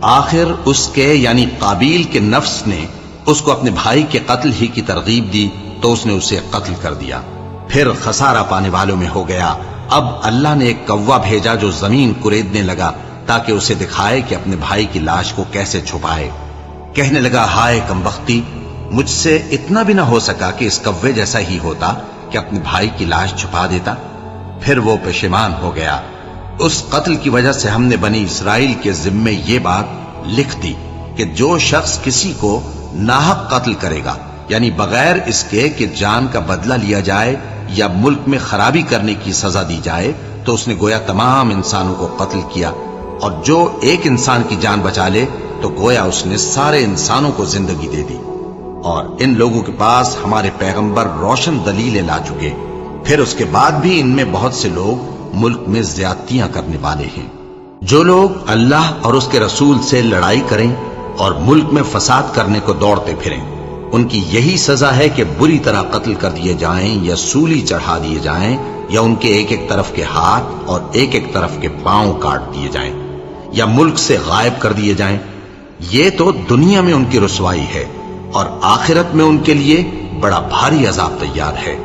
آخر اس کے یعنی قابیل کے نفس نے اس کو اپنے بھائی کے قتل ہی کی ترغیب دی تو اس نے اسے قتل کر دیا، پھر خسارہ پانے والوں میں ہو گیا۔ اب اللہ نے ایک کوا بھیجا جو زمین کریدنے لگا تاکہ اسے دکھائے کہ اپنے بھائی کی لاش کو کیسے چھپائے۔ کہنے لگا، ہائے کمبختی، مجھ سے اتنا بھی نہ ہو سکا کہ اس کوے جیسا ہی ہوتا کہ اپنے بھائی کی لاش چھپا دیتا۔ پھر وہ پشیمان ہو گیا۔ اس قتل کی وجہ سے ہم نے بنی اسرائیل کے ذمے یہ بات لکھ دی کہ جو شخص کسی کو ناحق قتل کرے گا، یعنی بغیر اس کے کہ جان کا بدلہ لیا جائے یا ملک میں خرابی کرنے کی سزا دی جائے، تو اس نے گویا تمام انسانوں کو قتل کیا، اور جو ایک انسان کی جان بچا لے تو گویا اس نے سارے انسانوں کو زندگی دے دی۔ اور ان لوگوں کے پاس ہمارے پیغمبر روشن دلیلیں لا چکے، پھر اس کے بعد بھی ان میں بہت سے لوگ ملک میں زیادتیاں کرنے والے ہیں۔ جو لوگ اللہ اور اس کے رسول سے لڑائی کریں اور ملک میں فساد کرنے کو دوڑتے پھریں، ان کی یہی سزا ہے کہ بری طرح قتل کر دیے جائیں یا سولی چڑھا دیے جائیں، یا ان کے ایک ایک طرف کے ہاتھ اور ایک ایک طرف کے پاؤں کاٹ دیے جائیں، یا ملک سے غائب کر دیے جائیں۔ یہ تو دنیا میں ان کی رسوائی ہے، اور آخرت میں ان کے لیے بڑا بھاری عذاب تیار ہے۔